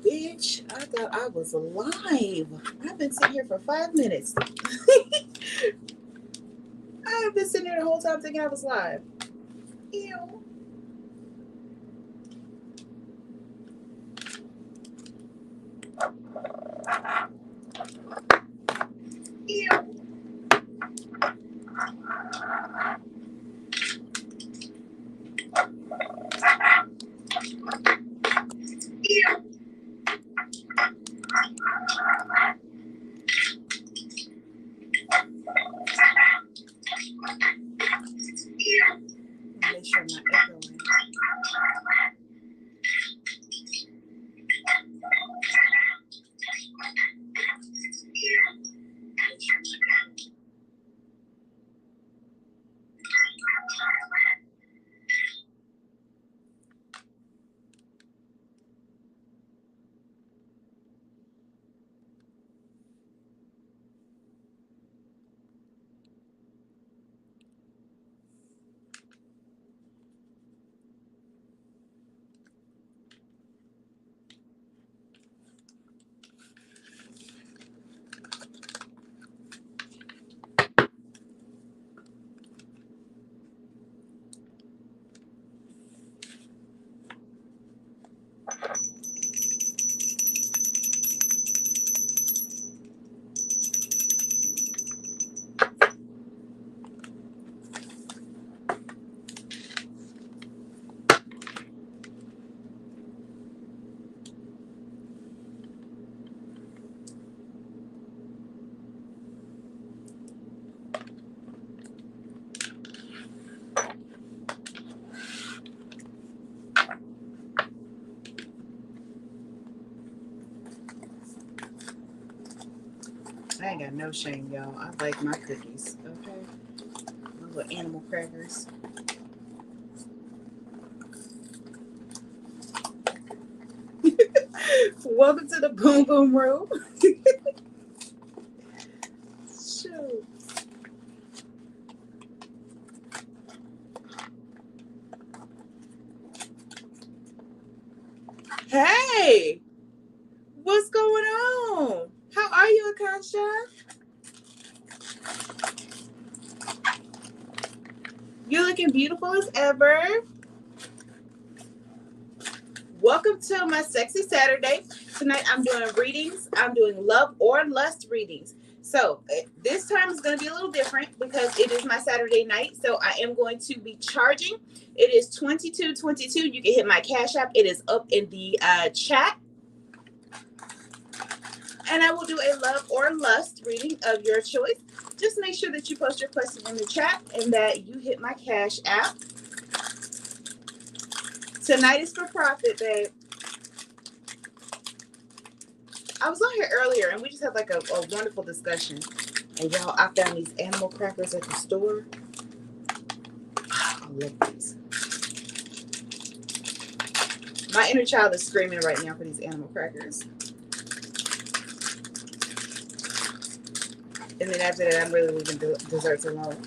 Bitch, I thought I was alive. I've been sitting here for 5 minutes. I've been sitting here the whole time thinking I was live. Ew. Ew. Ew. Make sure I'm not echoing. I ain't got no shame, y'all. I like my cookies, okay? My little animal crackers. Welcome to the Boom Boom Room. Shoot. Hey, what's going on? How are you, Akasha? You're looking beautiful as ever. Welcome to my sexy Saturday. Tonight I'm doing readings. I'm doing love or lust readings. So this time is going to be a little different because it is my Saturday night. So I am going to be charging. It is $22.22. You can hit my Cash App. It is up in the chat. And I will do a love or lust reading of your choice. Just make sure that you post your question in the chat and that you hit my Cash App. Tonight is for profit, babe. I was on here earlier and we just had like a wonderful discussion. And y'all, I found these animal crackers at the store. I love these. My inner child is screaming right now for these animal crackers. And then after that, I'm really leaving desserts alone.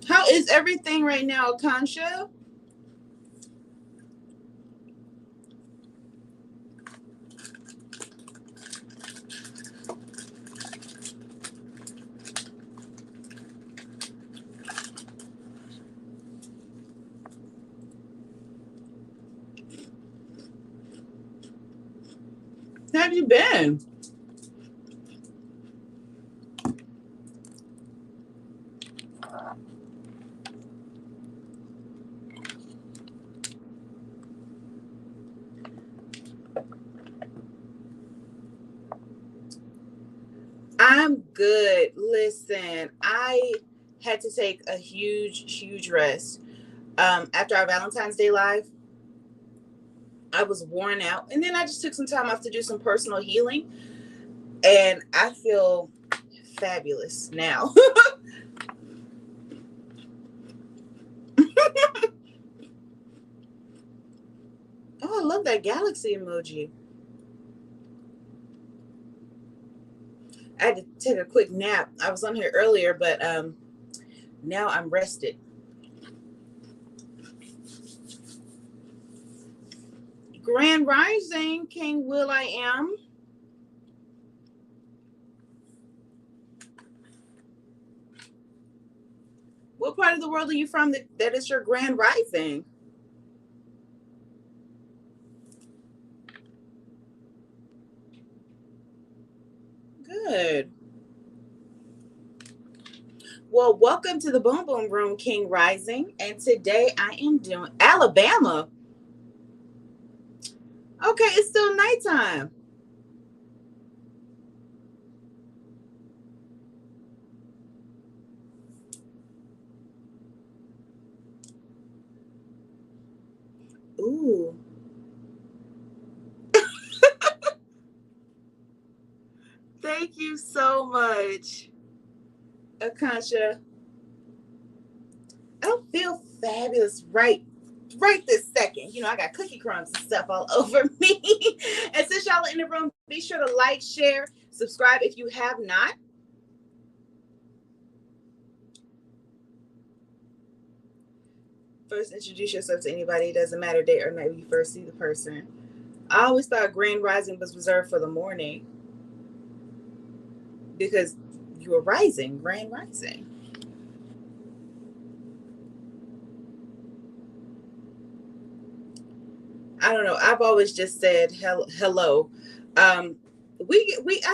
How is everything right now, Kansha? How have you been? I'm good. Listen, I had to take a huge rest. After our Valentine's Day live, I was worn out. And then I just took some time off to do some personal healing. And I feel fabulous now. Oh, I love that galaxy emoji. I had to take a quick nap. I was on here earlier, but now I'm rested. Grand Rising, King Will I Am. What part of the world are you from that is your Grand Rising? Good. Well, welcome to the Boom Boom Room, King Rising. And today I am doing Alabama. Okay, it's still nighttime. Ooh. Thank you so much, Akansha. I don't feel fabulous right this second. You know, I got cookie crumbs and stuff all over me. And since y'all are in the room, be sure to like, share, subscribe if you have not. First, introduce yourself to anybody. It doesn't matter day or night when you first see the person. I always thought Grand Rising was reserved for the morning because you were rising, Grand Rising. I don't know. I've always just said hello. I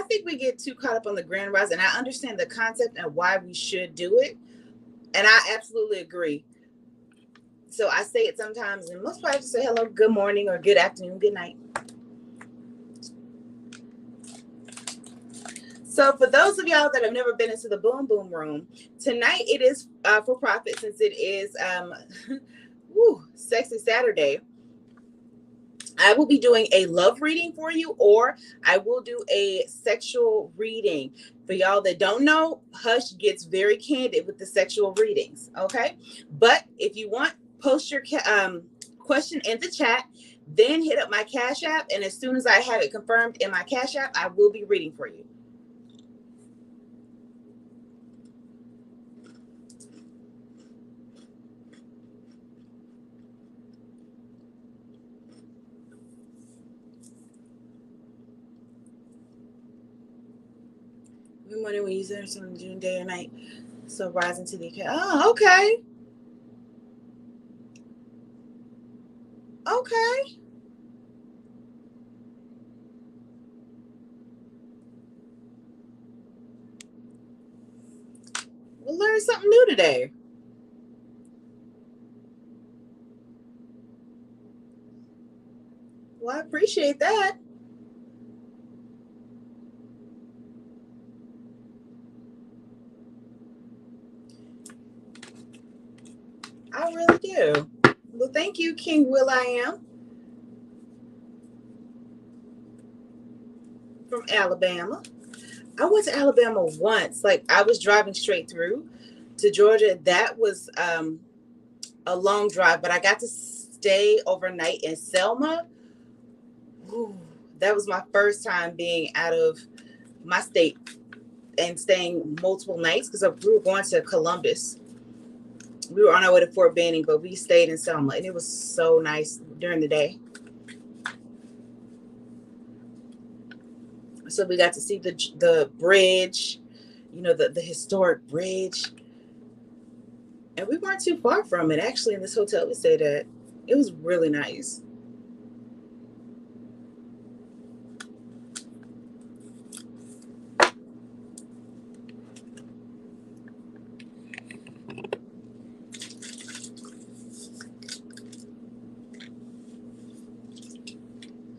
think we get too caught up on the Grand Rising. I understand the concept and why we should do it, and I absolutely agree. So I say it sometimes, and most people just say hello, good morning, or good afternoon, good night. So for those of y'all that have never been into the Boom Boom Room, tonight it is for profit since it is Sexy Saturday. I will be doing a love reading for you, or I will do a sexual reading. For y'all that don't know, Hush gets very candid with the sexual readings, okay? But if you want, post your question in the chat, then hit up my Cash App, and as soon as I have it confirmed in my Cash App, I will be reading for you. Good morning when you say something June day or night. So rising to the occasion. Oh, okay. Okay. We'll learn something new today. Well, I appreciate that. I really do. Well, thank you, King Will I Am from Alabama. I went to Alabama once. Like, I was driving straight through to Georgia. That was a long drive, but I got to stay overnight in Selma. Ooh, that was my first time being out of my state and staying multiple nights because we were going to Columbus. We were on our way to Fort Benning, but we stayed in Selma, and it was so nice during the day. So we got to see the bridge, you know, the historic bridge. And we weren't too far from it, actually, in this hotel we stayed at. It was really nice.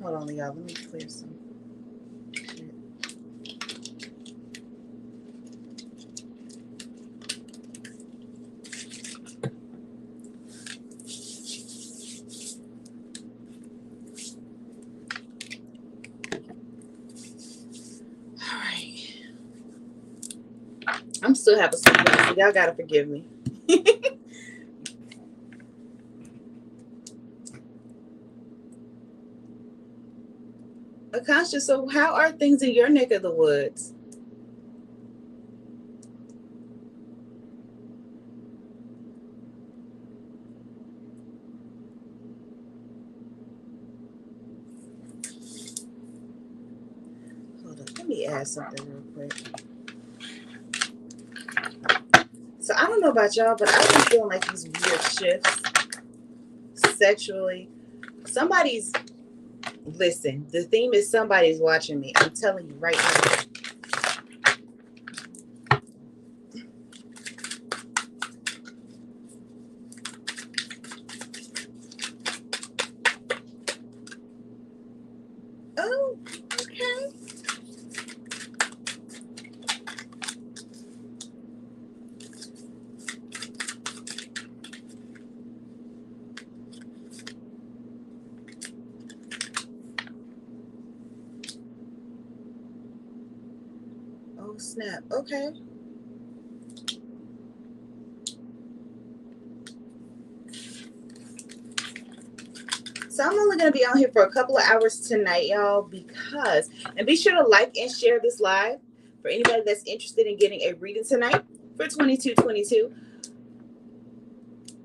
Hold on, y'all. Let me clear some. All right. I'm still having some fun, so y'all gotta forgive me. Akasha, so how are things in your neck of the woods? add something real quick. So I don't know about y'all, but I've been feeling like these weird shifts sexually. Somebody's, listen, the theme is somebody's watching me. I'm telling you right now. Oh, okay. Oh, snap. Okay. So I'm only going to be on here for a couple of hours tonight, y'all, because, and be sure to like and share this live for anybody that's interested in getting a reading tonight for 2222,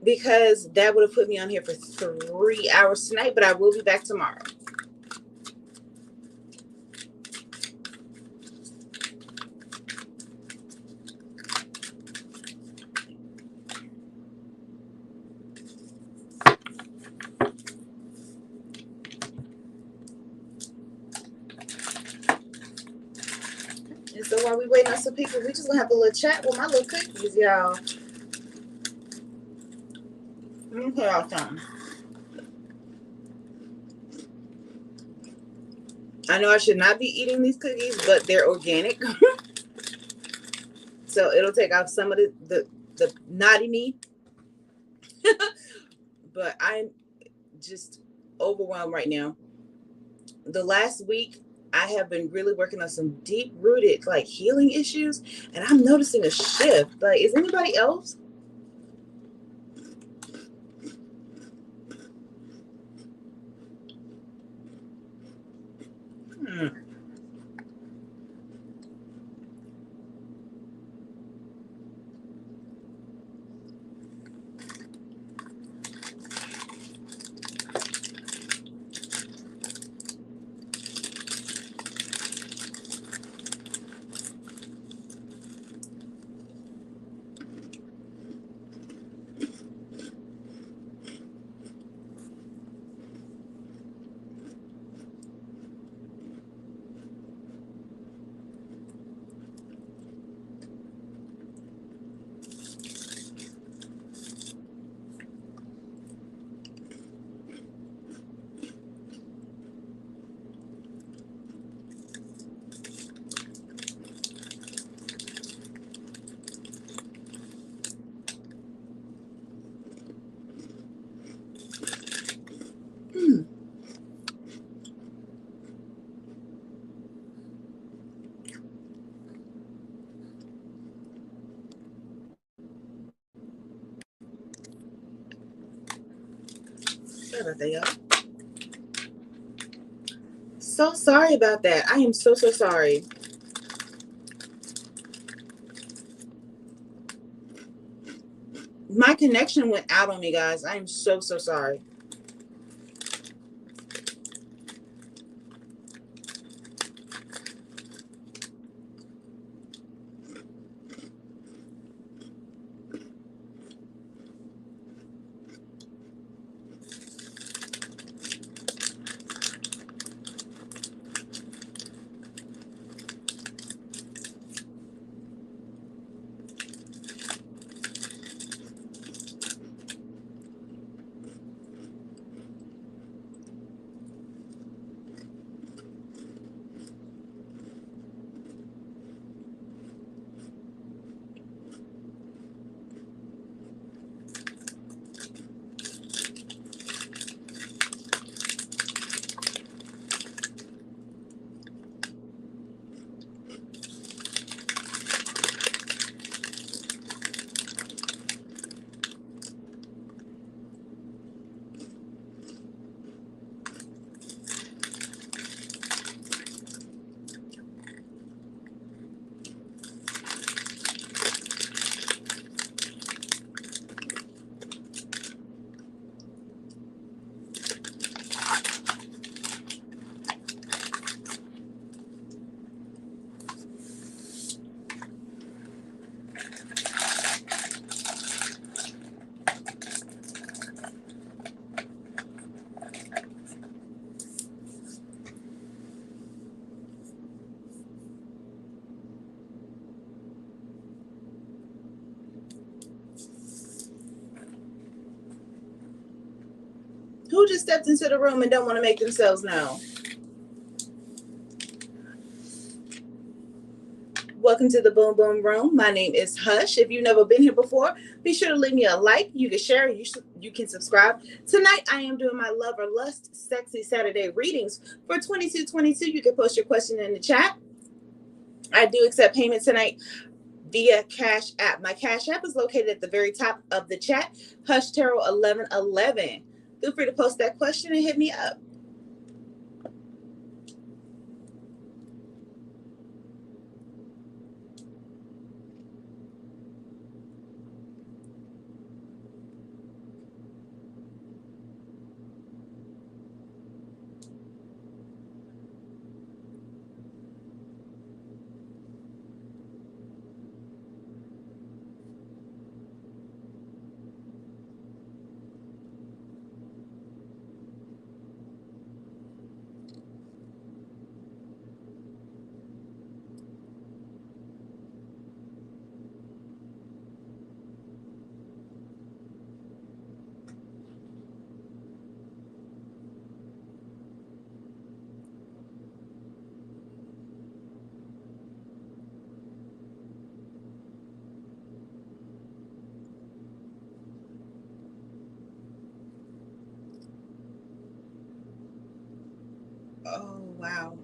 because that would have put me on here for 3 hours tonight, but I will be back tomorrow. And so while we waiting on some people, we just gonna have a little chat with my little cookies, y'all. Let me put out something. I know I should not be eating these cookies, but they're organic. So it'll take off some of the naughty me. But I'm just overwhelmed right now. The last week, I have been really working on some deep-rooted, like, healing issues, and I'm noticing a shift. Like, is anybody else? Sorry about that, y'all. So sorry about that. I am so sorry. My connection went out on me, guys. I am so sorry. Who just stepped into the room and don't want to make themselves known? Welcome to the Boom Boom Room. My name is Hush. If you've never been here before, be sure to leave me a like. You can share. You can subscribe. Tonight, I am doing my Love or Lust Sexy Saturday readings for 2222. You can post your question in the chat. I do accept payment tonight via Cash App. My Cash App is located at the very top of the chat, HushTarot1111. Feel free to post that question and hit me up. Oh, wow.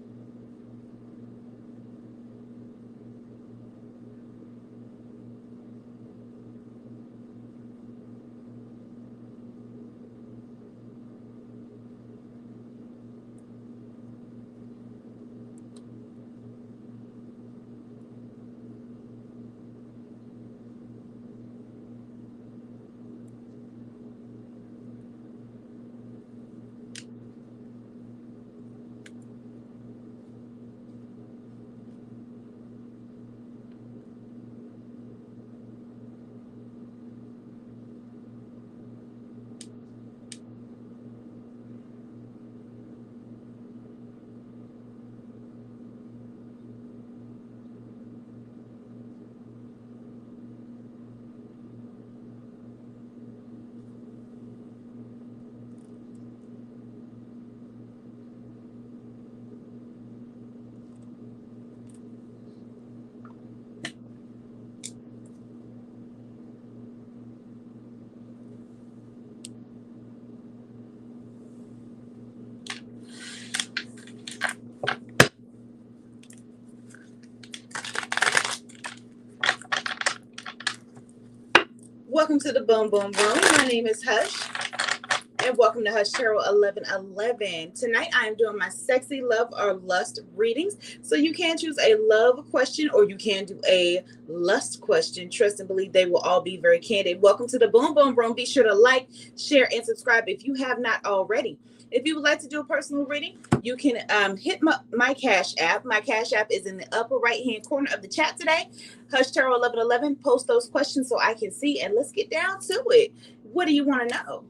Welcome to the Boom Boom Room. My name is Hush, and welcome to HushTarot1111. Tonight, I am doing my sexy love or lust readings. So you can choose a love question or you can do a lust question. Trust and believe they will all be very candid. Welcome to the Boom Boom Room. Be sure to like, share, and subscribe if you have not already. If you would like to do a personal reading, you can hit my Cash App. My Cash App is in the upper right-hand corner of the chat today. HushTarot1111. Post those questions so I can see, and let's get down to it. What do you want to know?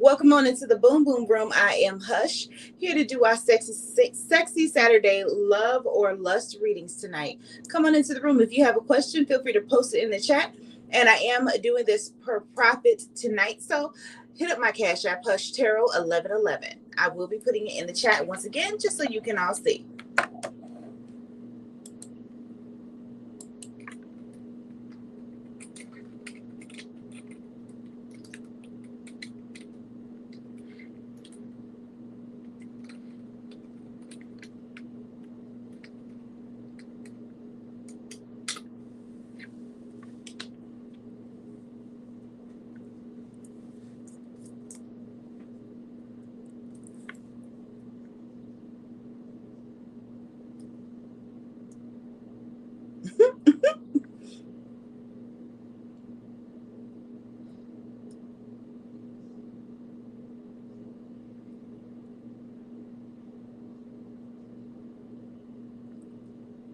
Welcome on into the Boom Boom Room. I am Hush, here to do our sexy Saturday love or lust readings tonight. Come on into the room. If you have a question, feel free to post it in the chat. And I am doing this per profit tonight, so hit up my Cashapp HushTarot1111. I will be putting it in the chat once again, just so you can all see.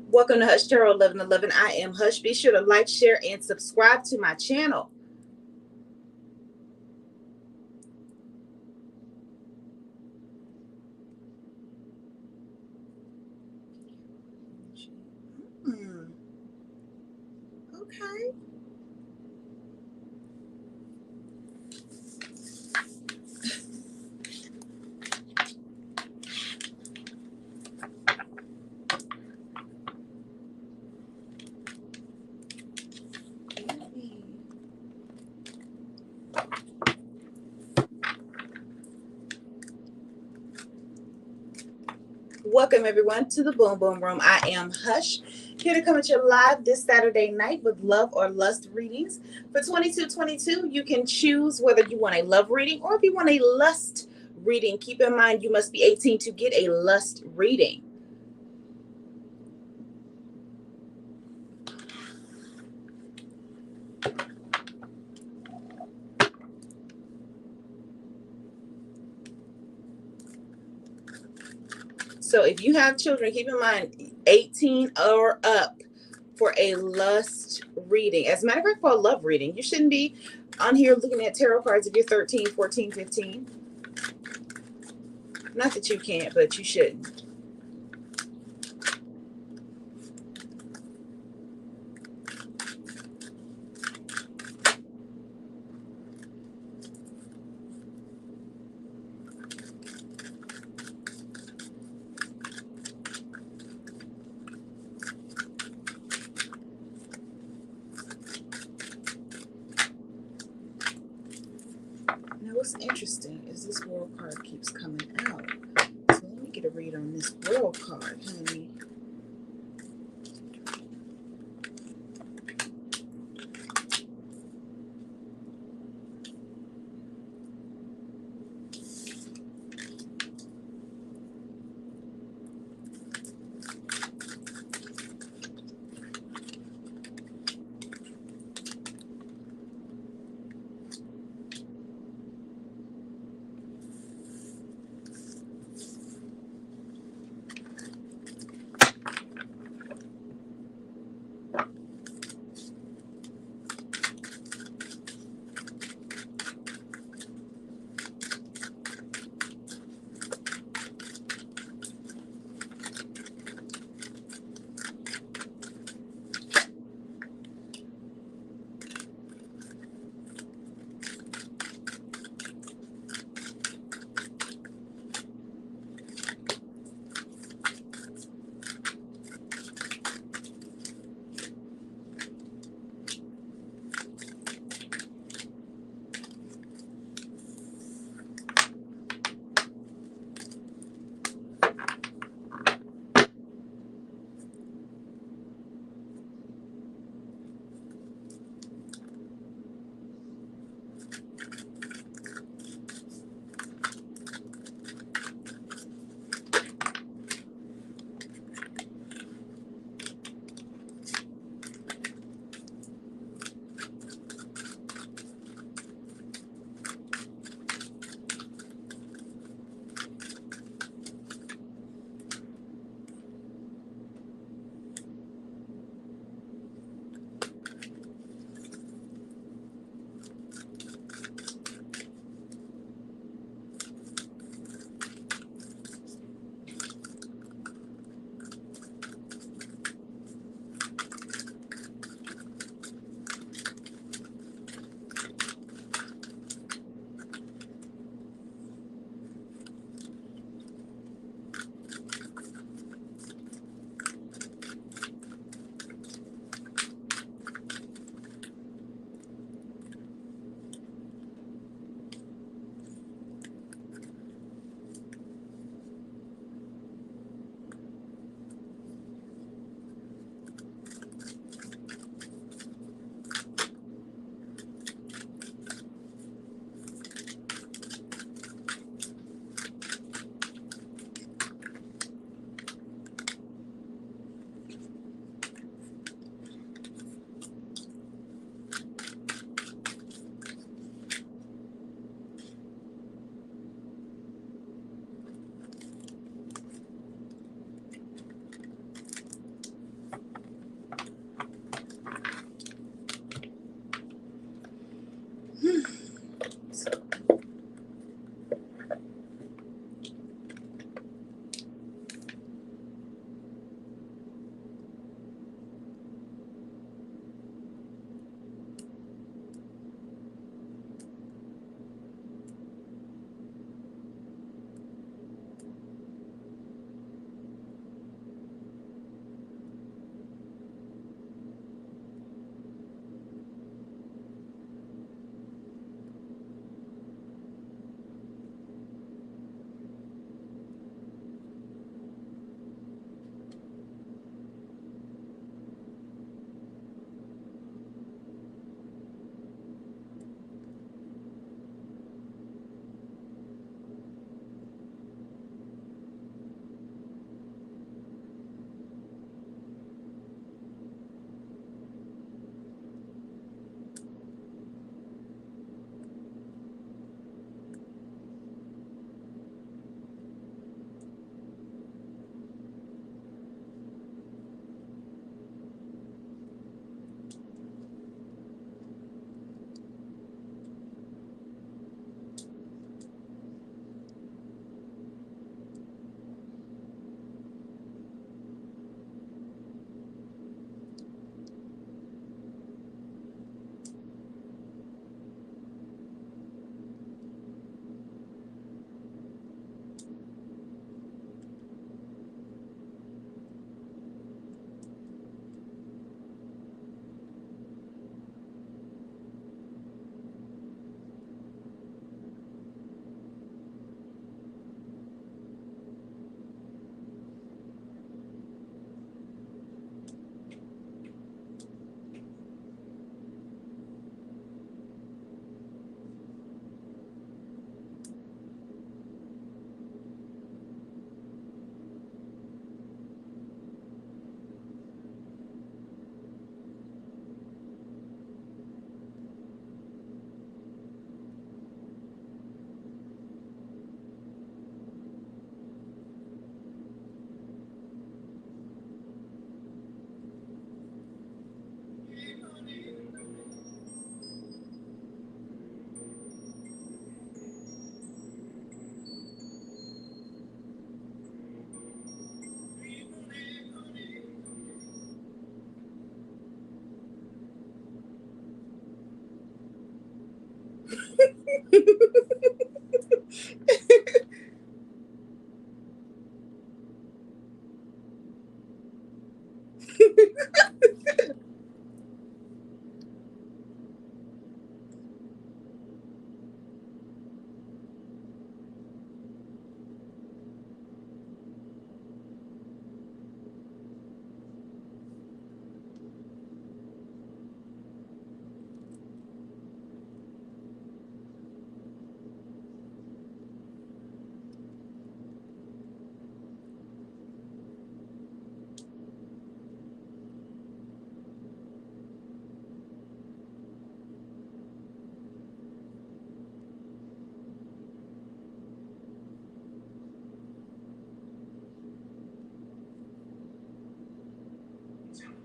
Welcome to HushTarot1111. I am Hush. Be sure to like, share, and subscribe to my channel. Okay. Welcome everyone to the Boom Boom Room. I am Hush, here to come at you live this Saturday night with love or lust readings. For 2222, you can choose whether you want a love reading or if you want a lust reading. Keep in mind you must be 18 to get a lust reading. So if you have children, keep in mind 18 or up for a lust reading. As a matter of fact, for a love reading, you shouldn't be on here looking at tarot cards if you're 13, 14, 15. Not that you can't, but you shouldn't. Now, what's interesting is this world card keeps coming out. So let me get a read on this world card, honey.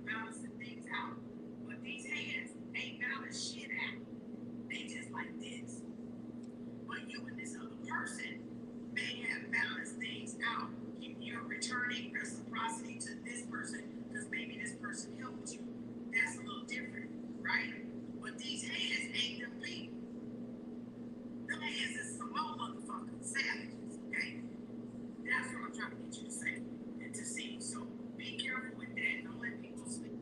Balancing things out. But these hands ain't balanced shit out. They just like this. But you and this other person may have balanced things out. You're returning reciprocity to this person because maybe this person helped you. That's a little different, right? But these hands ain't them people. Them hands is some more motherfucking savages, okay? That's what I'm trying to get you to say and to see. So be careful with that. Don't let people sleep.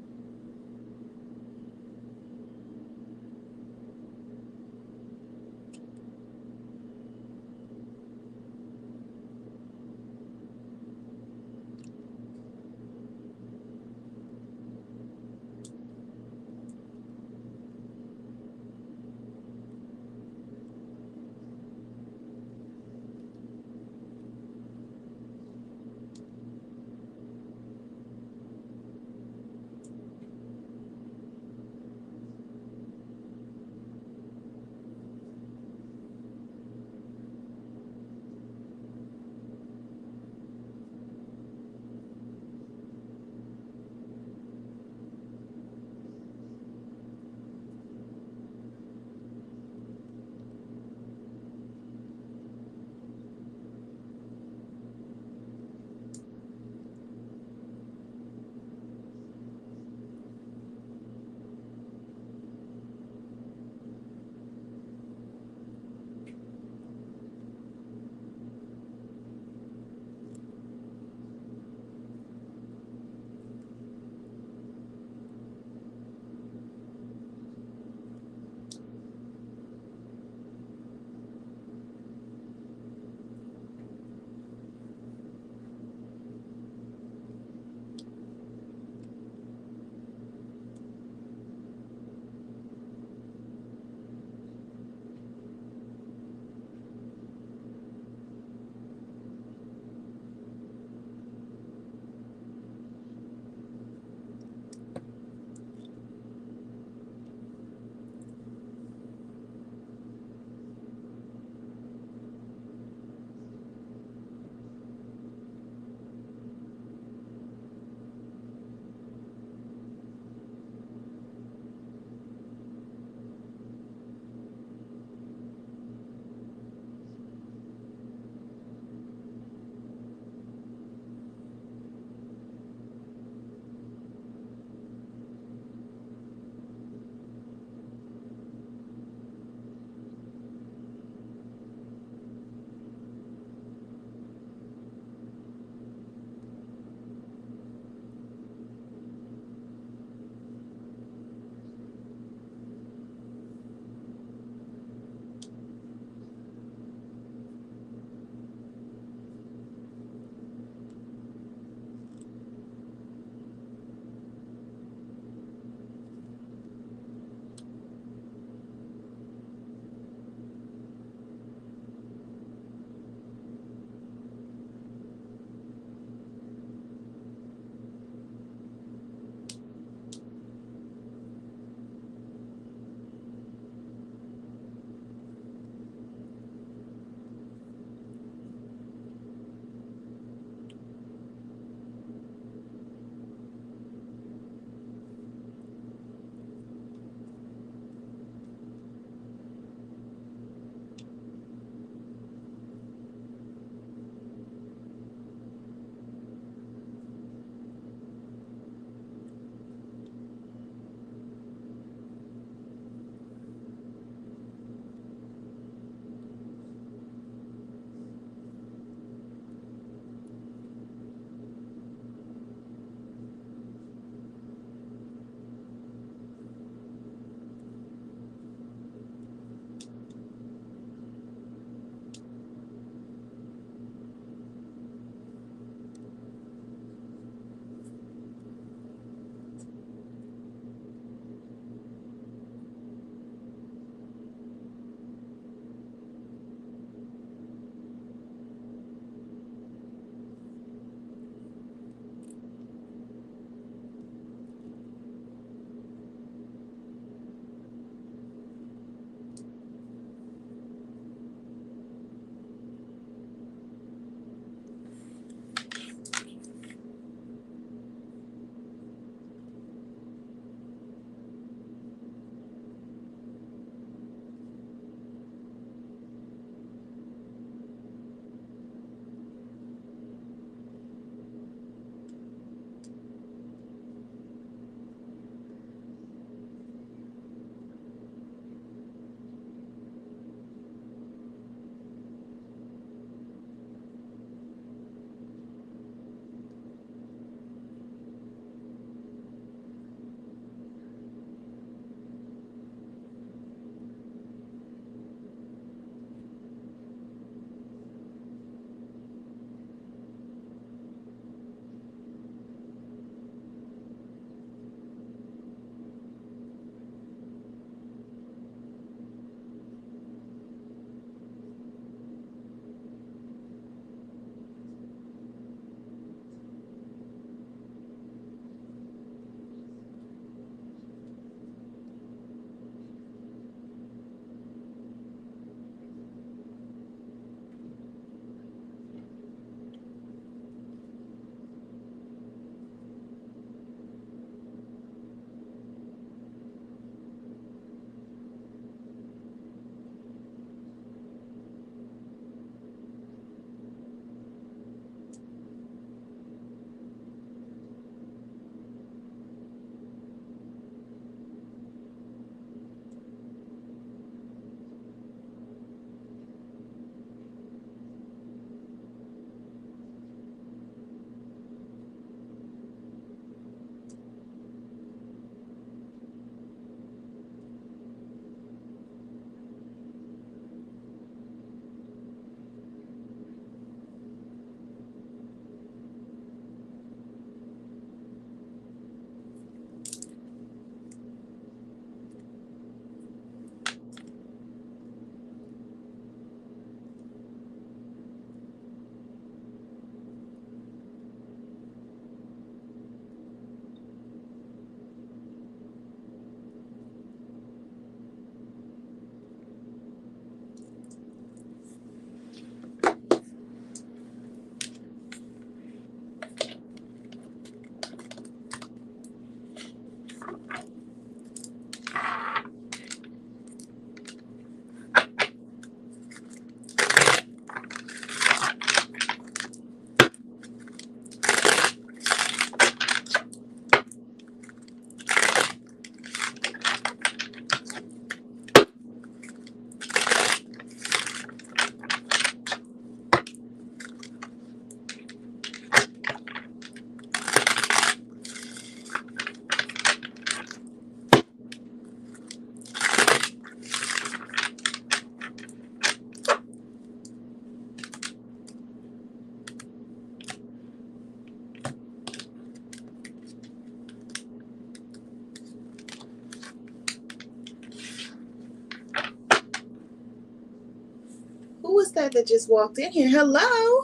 that just walked in here? Hello.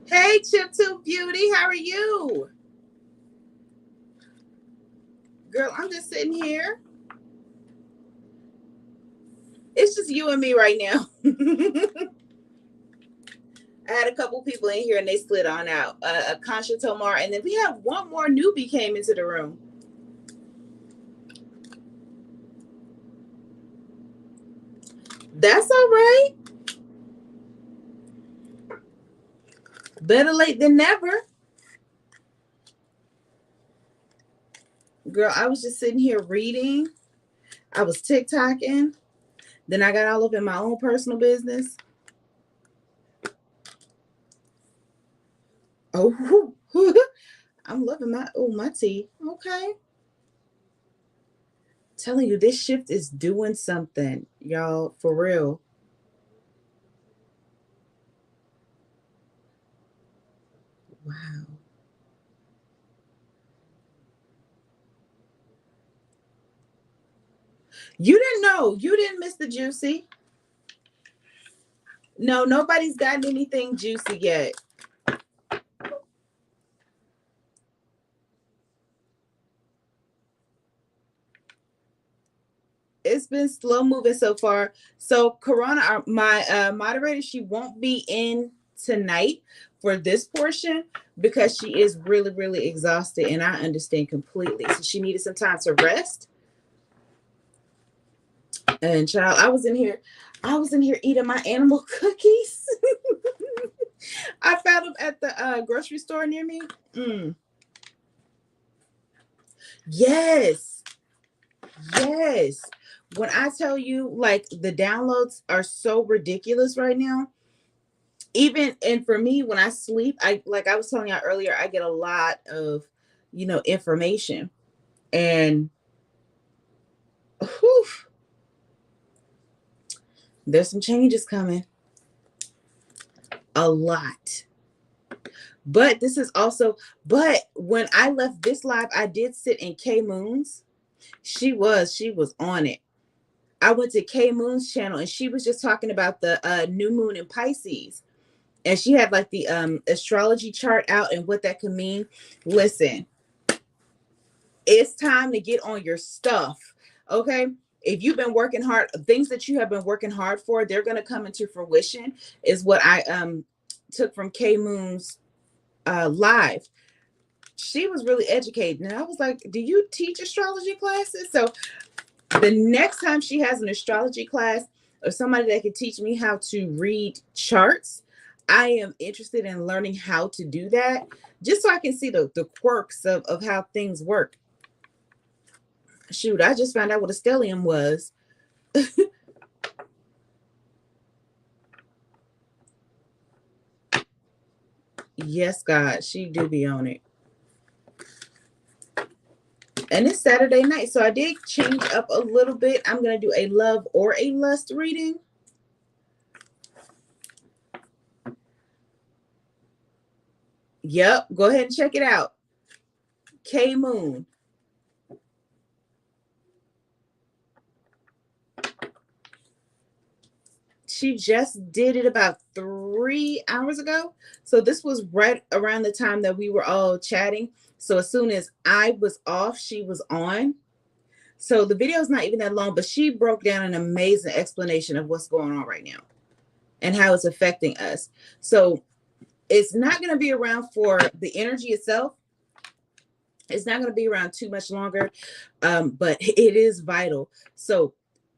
Hey, Chip Tooth Beauty, how are you? Girl, I'm just sitting here. It's just you and me right now. I had a couple people in here and they slid on out. Kasha Tomar, and then we have one more newbie came into the room. That's all right. Better late than never. Girl, I was just sitting here reading. I was TikToking. Then I got all up in my own personal business. Oh, I'm loving my tea. Okay. Telling you, this shift is doing something, y'all, for real. Wow. You didn't know. You didn't miss the juicy. No, nobody's gotten anything juicy yet. It's been slow moving so far. So Corona, my moderator, she won't be in tonight for this portion because she is really, really exhausted, and I understand completely. So she needed some time to rest. And child, I was in here eating my animal cookies. I found them at the grocery store near me. Yes. When I tell you, like, the downloads are so ridiculous right now. And for me, when I sleep, I was telling you earlier, I get a lot of, information. And whew, there's some changes coming. A lot. But this is also, when I left this live, I did sit in K Moon's. She was on it. I went to K Moon's channel and she was just talking about the new moon in Pisces. And she had like the astrology chart out and what that could mean. Listen, it's time to get on your stuff. Okay. If you've been working hard, things that you have been working hard for, they're going to come into fruition, is what I took from K Moon's live. She was really educated. And I was like, do you teach astrology classes? So the next time she has an astrology class or somebody that can teach me how to read charts, I am interested in learning how to do that, just so I can see the quirks of how things work. Shoot, I just found out what a stellium was. Yes, God, she do be on it. And it's Saturday night, so I did change up a little bit. I'm going to do a love or a lust reading. Yep, go ahead and check it out. K Moon. She just did it about 3 hours ago. So this was right around the time that we were all chatting. So as soon as I was off, she was on. So the video is not even that long, but she broke down an amazing explanation of what's going on right now and how it's affecting us. So it's not going to be around for the energy itself. It's not going to be around too much longer, but it is vital. So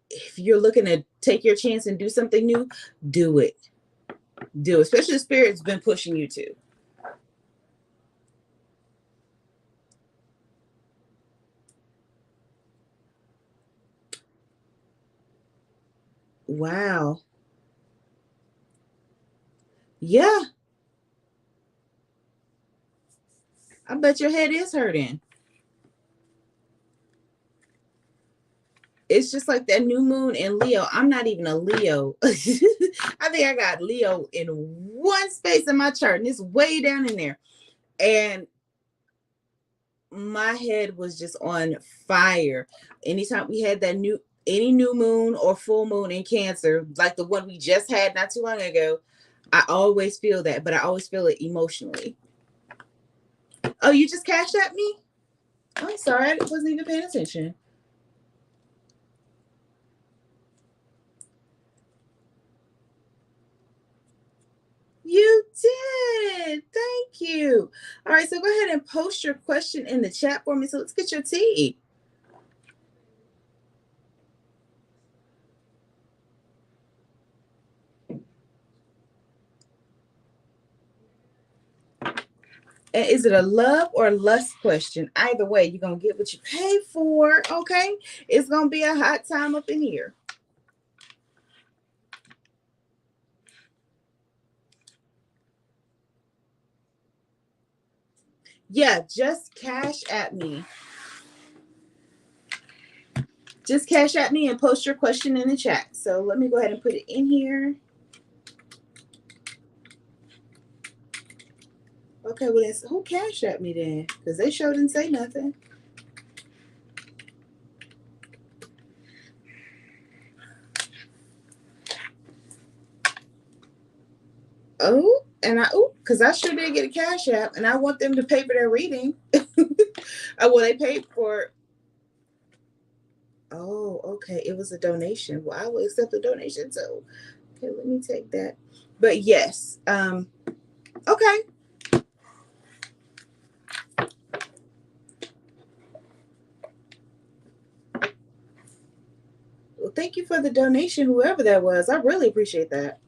if you're looking to take your chance and do something new, do it. Do it. Especially the Spirit's been pushing you to. Wow. Yeah. I bet your head is hurting. It's just like that new moon in Leo. I'm not even a Leo. I think I got Leo in one space in my chart, and it's way down in there. And my head was just on fire. Anytime we had that new, any new moon or full moon in Cancer, like the one we just had not too long ago, I always feel that, but I always feel it emotionally. Oh, you just cashed at me? Oh, I'm sorry, I wasn't even paying attention. You did. Thank you. All right, so go ahead and post your question in the chat for me. So let's get your tea. And is it a love or lust question? Either way, you're going to get what you pay for, okay? It's going to be a hot time up in here. Yeah, just cash at me. Just cash at me and post your question in the chat. So let me go ahead and put it in here. Okay, well, that's, who cash at me then? Because they sure didn't say nothing. Oh, and because I sure did get a cash app, and I want them to pay for their reading. Well, they paid for. Oh, okay. It was a donation. Well, I will accept the donation. So, okay, let me take that. But yes, okay. Well, thank you for the donation, whoever that was. I really appreciate that.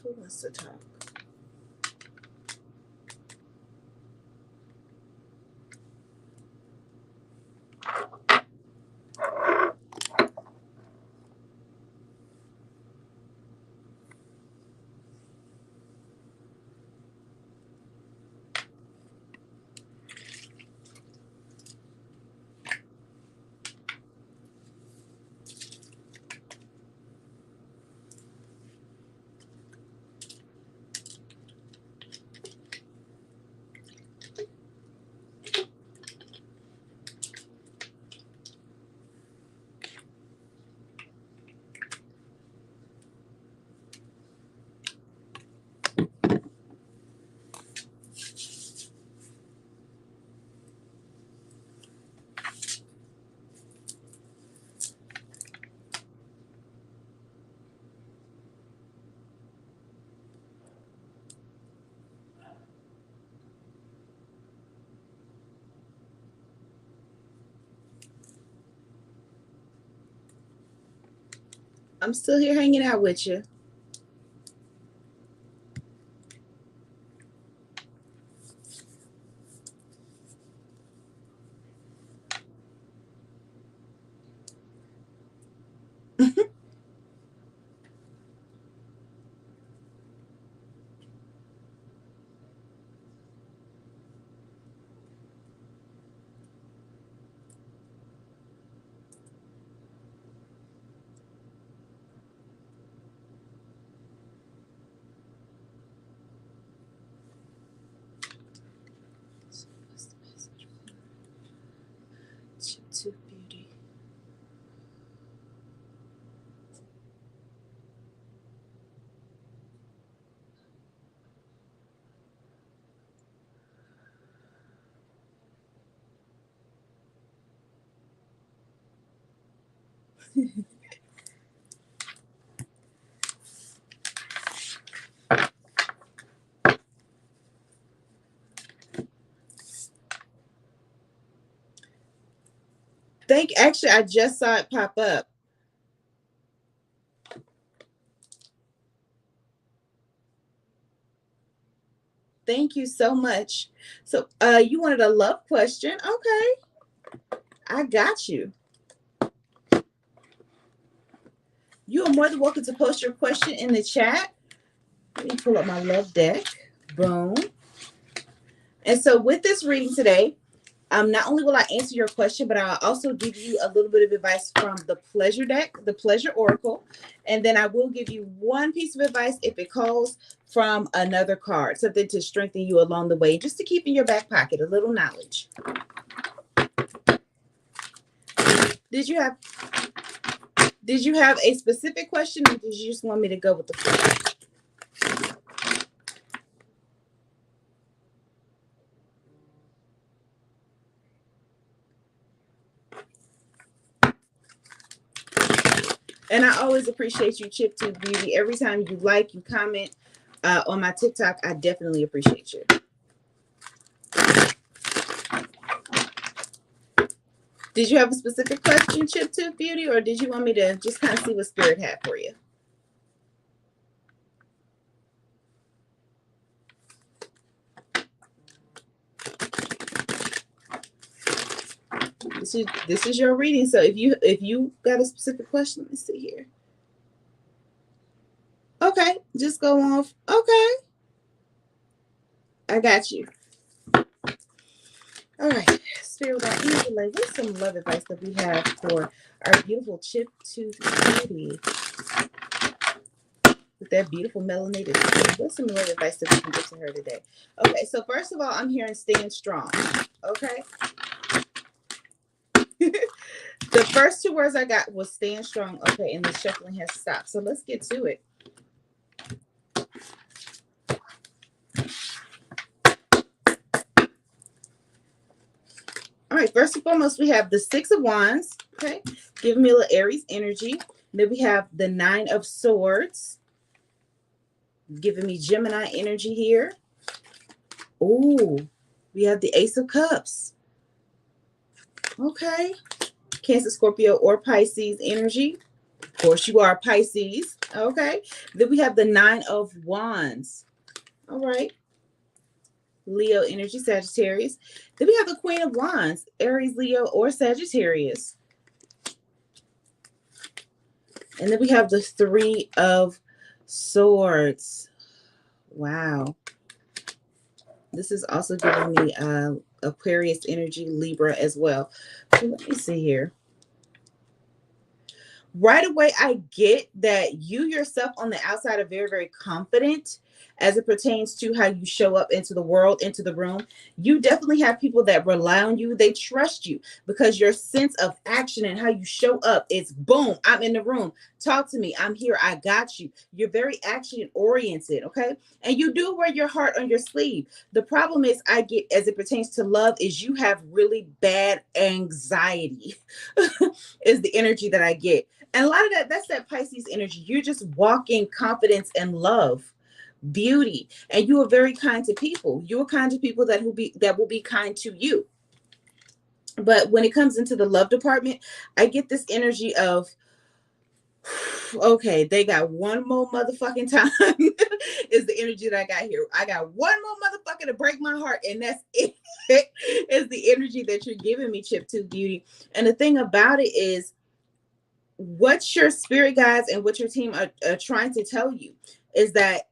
Who wants to talk? I'm still here hanging out with you. Actually, I just saw it pop up. Thank you so much. So, you wanted a love question? Okay, I got you. You are more than welcome to post your question in the chat. Let me pull up my love deck. Boom. And so, with this reading today, not only will I answer your question, but I'll also give you a little bit of advice from the pleasure deck, the pleasure oracle. And then I will give you one piece of advice if it calls from another card, something to strengthen you along the way, just to keep in your back pocket, a little knowledge. Did you have a specific question, or did you just want me to go with the flow? And I always appreciate you, Chip to Beauty. Every time you like, you comment on my TikTok, I definitely appreciate you. Did you have a specific question, Chip to Beauty, or did you want me to just kind of see what Spirit had for you? This is your reading. So if you got a specific question, let me see here. Okay, just go off. Okay, I got you. All right, Spirit, what's some love advice that we have for our beautiful Chip to Beauty with that beautiful melanated skin? What's some love advice that we can give to her today? Okay, so first of all, I'm hearing stand strong. Okay. The first two words I got was stand strong. Okay, and the shuffling has stopped. So let's get to it. All right, first and foremost, we have the Six of Wands. Okay, giving me a little Aries energy. Then we have the Nine of Swords, giving me Gemini energy here. Ooh, we have the Ace of Cups. Okay, Cancer, Scorpio, or Pisces energy. Of course, you are Pisces. Okay, then we have the Nine of Wands. All right, Leo energy, Sagittarius. Then we have the Queen of Wands, Aries, Leo, or Sagittarius. And then we have the Three of Swords. Wow. This is also giving me Aquarius energy, Libra as well. So let me see here. Right away, I get that you yourself on the outside are very, very confident as it pertains to how you show up into the world, into the room. You definitely have people that rely on you. They trust you because your sense of action and how you show up is boom, I'm in the room. Talk to me. I'm here. I got you. You're very action oriented. Okay. And you do wear your heart on your sleeve. The problem is I get as it pertains to love is you have really bad anxiety is the energy that I get. And a lot of that's that Pisces energy. You're just walking confidence and love, beauty, and you are very kind to people. You're kind to people that will be kind to you. But when it comes into the love department, I get this energy of, okay, they got one more motherfucking time is the energy that I got here. I got one more motherfucker to break my heart, and that's it. Is the energy that you're giving me, Chip to Beauty. And the thing about it is, what your spirit guides and what your team are trying to tell you is that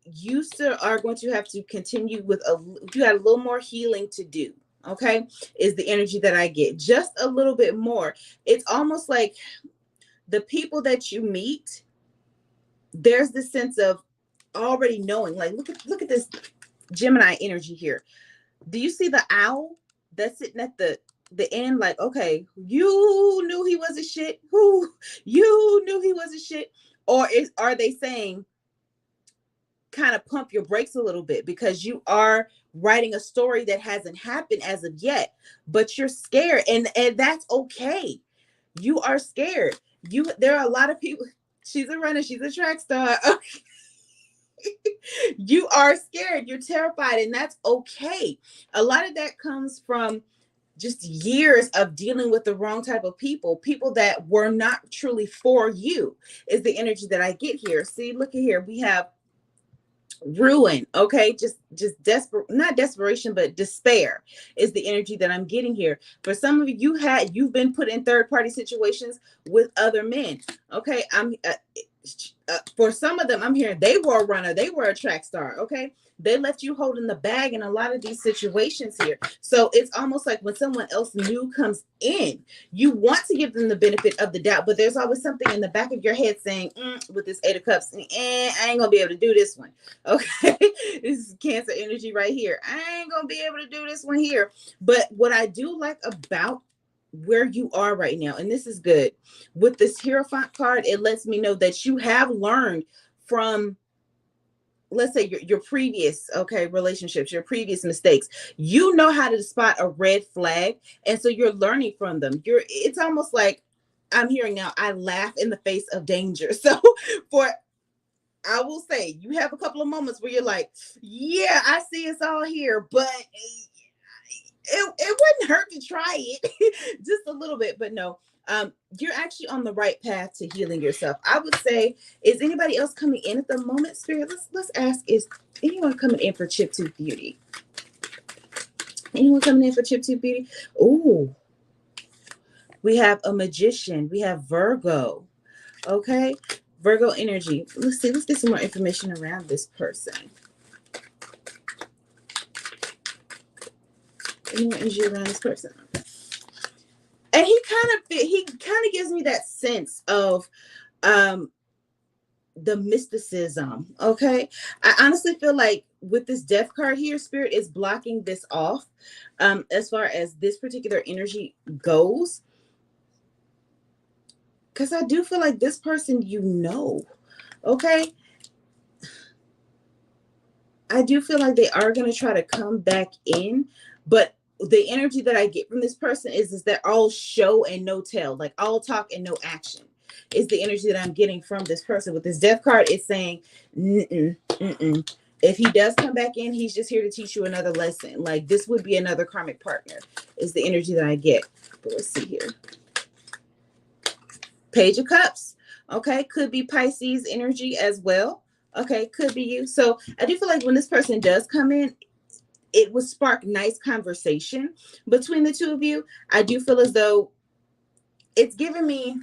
you still are going to have to continue with you got a little more healing to do. Okay, is the energy that I get, just a little bit more. It's almost like the people that you meet, there's this sense of already knowing, like look at this Gemini energy here. Do you see the owl that's sitting at the end? Like, okay, you knew he was a shit. Who you knew he was a shit? Or are they saying kind of pump your brakes a little bit because you are writing a story that hasn't happened as of yet, but you're scared, and that's okay. You are scared. There are a lot of people. She's a runner. She's a track star. You are scared. You're terrified, and that's okay. A lot of that comes from just years of dealing with the wrong type of people that were not truly for you, is the energy that I get here. See, look at here. We have ruin. Okay, just desperate, not desperation, but despair is the energy that I'm getting here. For some of you, you've been put in third party situations with other men. Okay, for some of them, I'm hearing they were a runner, they were a track star. Okay, they left you holding the bag in a lot of these situations here. So it's almost like when someone else new comes in, you want to give them the benefit of the doubt, but there's always something in the back of your head saying, with this Eight of Cups, I ain't gonna be able to do this one. Okay, this is Cancer energy right here. I ain't gonna be able to do this one here. But what I do like about where you are right now, and this is good, with this Hierophant card, it lets me know that you have learned from, let's say, your previous relationships, your previous mistakes. You know how to spot a red flag, and so you're learning from them. It's almost like I'm hearing now, I laugh in the face of danger. So I will say, you have a couple of moments where you're like, yeah, I see it's all here, but it wouldn't hurt to try it just a little bit. But no, you're actually on the right path to healing yourself. I would say, is anybody else coming in at the moment, Spirit? Let's ask, is anyone coming in for Chip Tooth Beauty? Anyone coming in for Chip Tooth Beauty? Ooh, we have a Magician. We have Virgo. Okay, Virgo energy. Let's see. Let's get some more information around this person. Any energy around this person? And he kind of gives me that sense of the mysticism. Okay, I honestly feel like with this Death card here, Spirit is blocking this off as far as this particular energy goes, because I do feel like this person, okay, I do feel like they are going to try to come back in, but the energy that I get from this person is that all show and no tell, like all talk and no action is the energy that I'm getting from this person. With this Death card, it's saying, if he does come back in, he's just here to teach you another lesson. Like, this would be another karmic partner is the energy that I get. But let's see here. Page of Cups. Okay, could be Pisces energy as well. Okay, could be you. So I do feel like when this person does come in, it would spark nice conversation between the two of you. I do feel as though it's giving me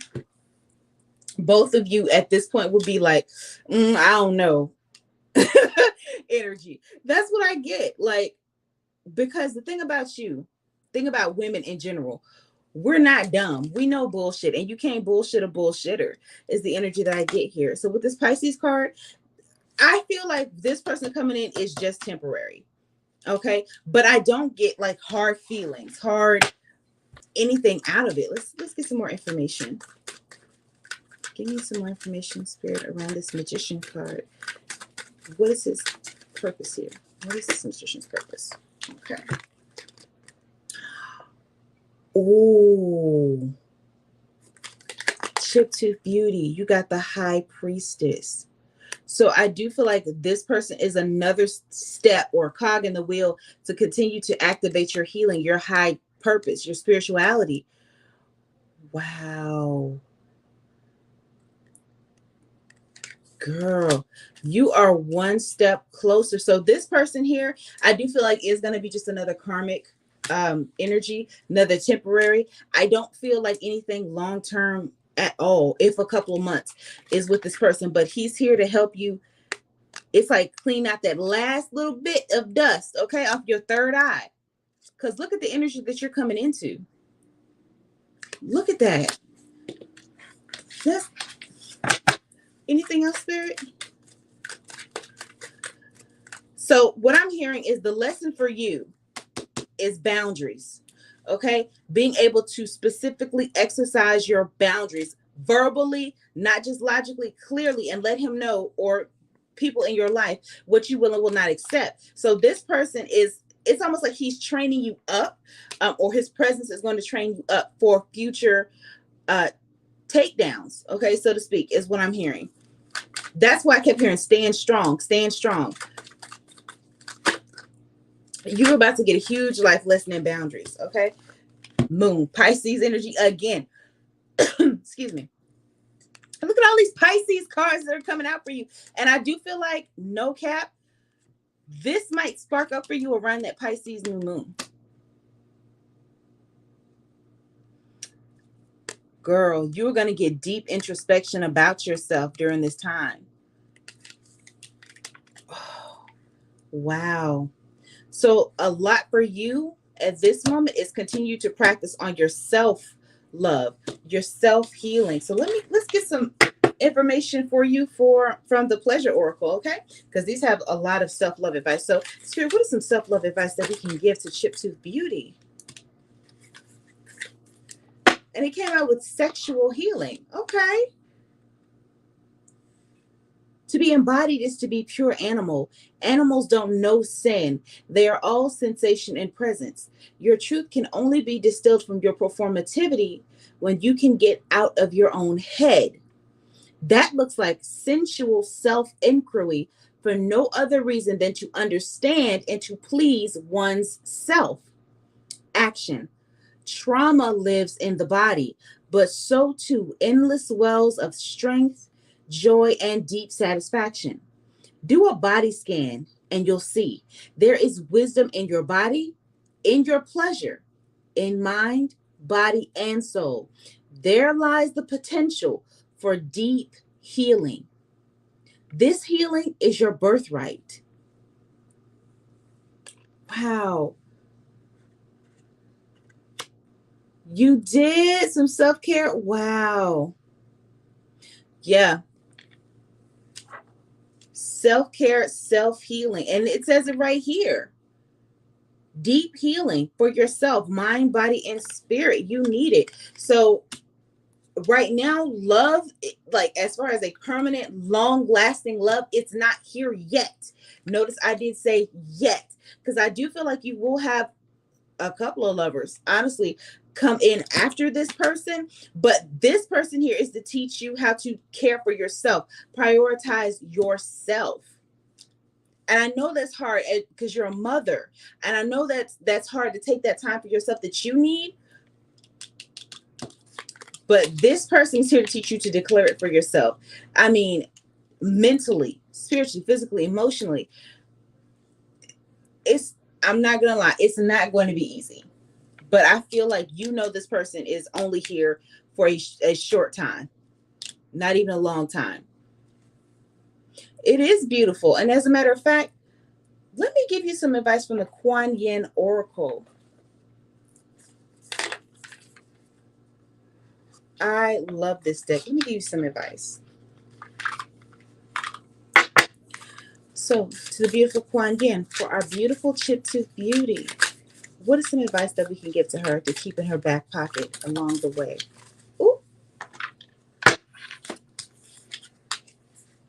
both of you at this point would be like, I don't know, energy. That's what I get. Like, because the thing about women in general, we're not dumb. We know bullshit, and you can't bullshit a bullshitter is the energy that I get here. So with this Pisces card, I feel like this person coming in is just temporary. Okay, but I don't get like hard feelings, anything out of it. Let's get some more information. Give me some more information, Spirit, around this Magician card. What is his purpose here? What is this Magician's purpose? Okay. Ooh. Chip Tooth Beauty. You got the High Priestess. So I do feel like this person is another step or cog in the wheel to continue to activate your healing, your high purpose, your spirituality. Wow. Girl, you are one step closer. So this person here, I do feel like is going to be just another karmic energy, another temporary. I don't feel like anything long-term at all, if a couple of months is with this person, but he's here to help you. It's like clean out that last little bit of dust, okay, off your third eye. Because look at the energy that you're coming into. Look at that. That's anything else, Spirit? So what I'm hearing is the lesson for you is boundaries. Okay, being able to specifically exercise your boundaries verbally, not just logically, clearly, and let him know, or people in your life, what you will and will not accept. So this person it's almost like he's training you up, or his presence is going to train you up for future takedowns, okay, so to speak, is what I'm hearing. That's why I kept hearing stand strong, stand strong. You're about to get a huge life lesson in boundaries, okay? Moon, Pisces energy again. Excuse me. Look at all these Pisces cards that are coming out for you. And I do feel like, no cap, this might spark up for you around that Pisces new moon. Girl, you're going to get deep introspection about yourself during this time. Oh, wow. So a lot for you at this moment is continue to practice on your self-love, your self-healing. So let's get some information for you from the Pleasure Oracle, okay? Because these have a lot of self-love advice. So Spirit, what is some self-love advice that we can give to Chip Tooth Beauty? And it came out with sexual healing. Okay. To be embodied is to be pure animal. Animals don't know sin. They are all sensation and presence. Your truth can only be distilled from your performativity when you can get out of your own head. That looks like sensual self-inquiry for no other reason than to understand and to please one's self. Action. Trauma lives in the body, but so too endless wells of strength, joy, and deep satisfaction. Do a body scan and you'll see there is wisdom in your body, in your pleasure, in mind, body, and soul. There lies the potential for deep healing. This healing is your birthright. Wow. You did some self-care? Wow. Yeah. Self-care, self-healing. And it says it right here. Deep healing for yourself, mind, body, and spirit. You need it. So right now, love, like as far as a permanent, long-lasting love, it's not here yet. Notice I did say yet, because I do feel like you will have a couple of lovers, honestly, come in after this person. But this person here is to teach you how to care for yourself, prioritize yourself. And I know that's hard because you're a mother. And I know that's hard to take that time for yourself that you need. But this person's here to teach you to declare it for yourself. I mean, mentally, spiritually, physically, emotionally. I'm not going to lie, it's not going to be easy. But I feel like this person is only here for a short time, not even a long time. It is beautiful. And as a matter of fact, let me give you some advice from the Kuan Yin Oracle. I love this deck. Let me give you some advice. So, to the beautiful Kuan Yin, for our beautiful Chip Tooth Beauty, what is some advice that we can give to her to keep in her back pocket along the way? Ooh.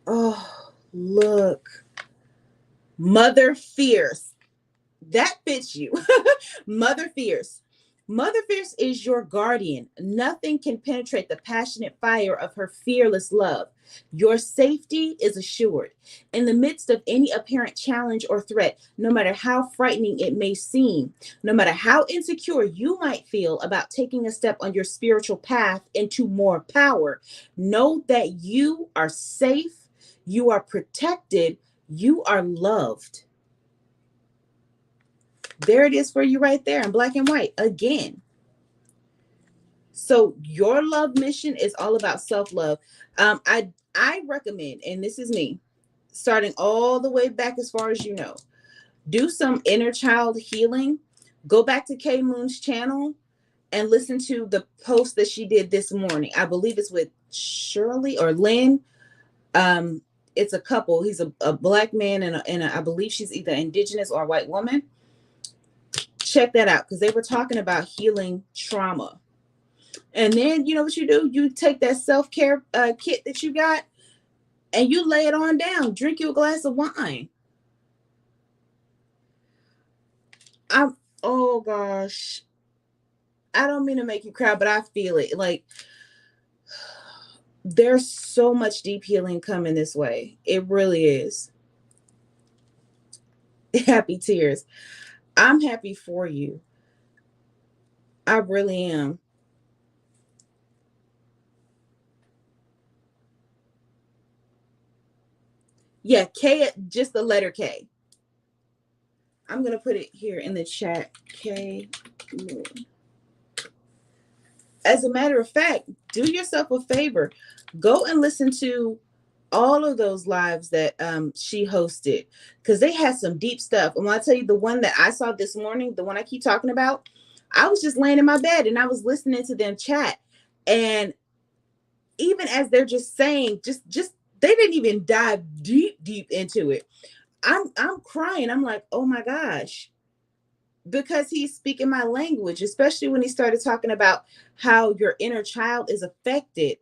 Oh, look. Mother Fierce. That fits you. Mother Fierce. Mother Fierce is your guardian. Nothing can penetrate the passionate fire of her fearless love. Your safety is assured. In the midst of any apparent challenge or threat, no matter how frightening it may seem, no matter how insecure you might feel about taking a step on your spiritual path into more power, know that you are safe, you are protected, you are loved. There it is for you right there in black and white again. So your love mission is all about self-love. I recommend, and this is me, starting all the way back as far as do some inner child healing. Go back to K Moon's channel and listen to the post that she did this morning. I believe it's with Shirley or Lynn. It's a couple. He's a black man and I believe she's either indigenous or a white woman. Check that out because they were talking about healing trauma. And then you know what you do? You take that self-care kit that you got and you lay it on down. Drink you a glass of wine. Oh gosh. I don't mean to make you cry, but I feel it. Like, There's so much deep healing coming this way. It really is. Happy tears. I'm happy for you. I really am. Yeah, K, just the letter K. I'm going to put it here in the chat. K. As a matter of fact, do yourself a favor. Go and listen to all of those lives that she hosted, because they had some deep stuff. And when I tell you the one that I saw this morning, the one I keep talking about, I was just laying in my bed and I was listening to them chat. And even as they're just saying, just they didn't even dive deep into it. I'm crying. I'm like, oh my gosh, because he's speaking my language, especially when he started talking about how your inner child is affected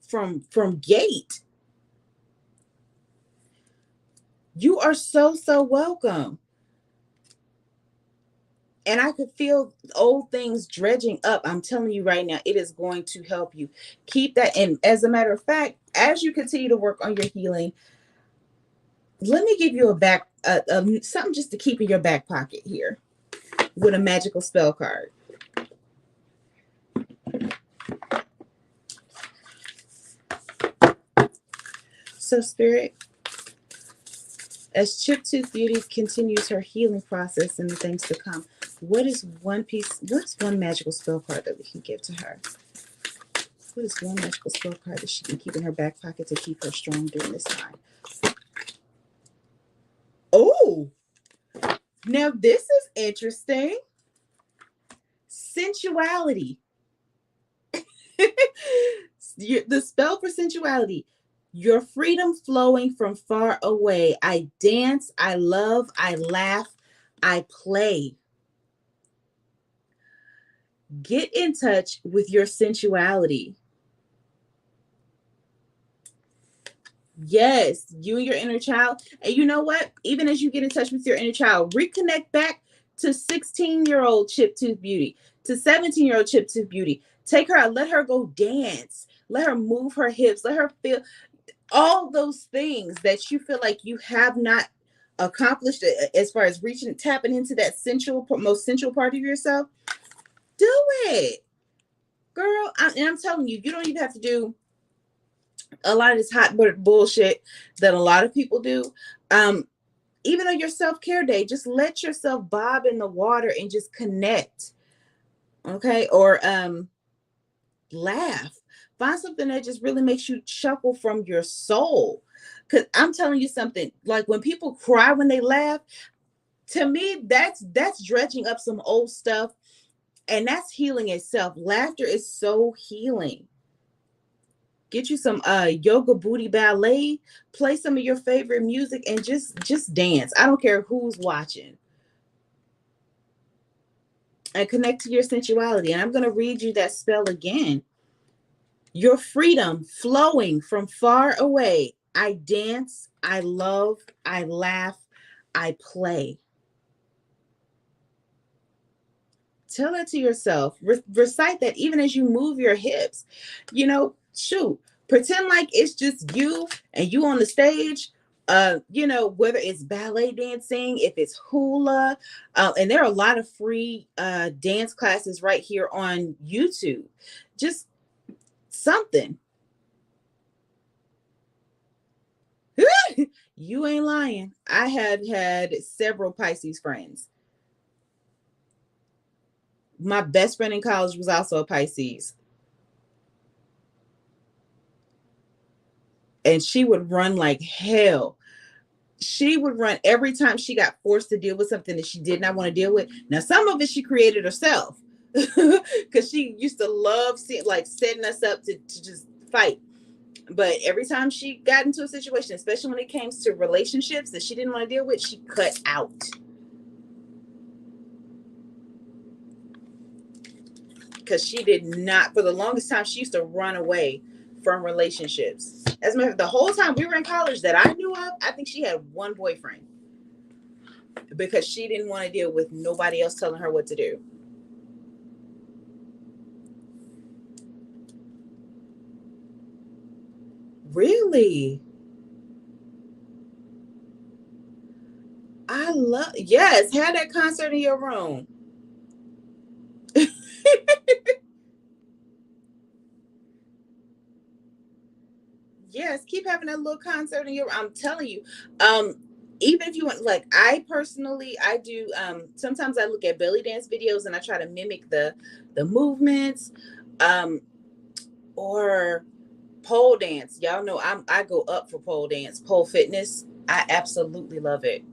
from gate. You are so welcome. And I could feel old things dredging up. I'm telling you right now, it is going to help you. Keep that. And as a matter of fact, as you continue to work on your healing, let me give you a back, something just to keep in your back pocket here with a magical spell card. So, Spirit, as Chiptooth Beauty continues her healing process and the things to come, what's one magical spell card that we can give to her? What is one magical spell card that she can keep in her back pocket to keep her strong during this time? Oh, now this is interesting. Sensuality. The spell for sensuality. Your freedom flowing from far away. I dance, I love, I laugh, I play. Get in touch with your sensuality. Yes, you and your inner child. And you know what? Even as you get in touch with your inner child, reconnect back to 16-year-old Chiptooth Beauty, to 17-year-old Chiptooth Beauty. Take her out, let her go dance, let her move her hips, let her feel all those things that you feel like you have not accomplished as far as reaching, tapping into that most sensual part of yourself. Do it, girl. And I'm telling you, you don't even have to do a lot of this hot bullshit that a lot of people do. Even on your self-care day, just let yourself bob in the water and just connect. Okay. Or laugh. Find something that just really makes you chuckle from your soul. Because I'm telling you something, like when people cry when they laugh, to me, that's dredging up some old stuff, and that's healing itself. Laughter is so healing. Get you some yoga booty ballet, play some of your favorite music, and just dance. I don't care who's watching. And connect to your sensuality. And I'm going to read you that spell again. Your freedom flowing from far away. I dance, I love, I laugh, I play. Tell that to yourself. Recite that even as you move your hips. You know, shoot, pretend like it's just you and you on the stage. You know, whether it's ballet dancing, if it's hula, and there are a lot of free dance classes right here on YouTube. Just something. You ain't lying. I have had several Pisces friends. My best friend in college was also a Pisces. And she would run like hell. She would run every time she got forced to deal with something that she did not want to deal with. Now, some of it she created herself because she used to love setting us up to just fight. But every time she got into a situation, especially when it came to relationships that she didn't want to deal with, she cut out. Because she did not, for the longest time, she used to run away from relationships. As a matter of the whole time we were in college that I knew of, I think she had one boyfriend because she didn't want to deal with nobody else telling her what to do. Really? Yes, have that concert in your room. Yes, keep having that little concert in your, I'm telling you. Um, even if you want, like, I personally, I do, sometimes I look at belly dance videos and I try to mimic the movements, um, or pole dance. Y'all know I go up for pole dance, pole fitness. I absolutely love it.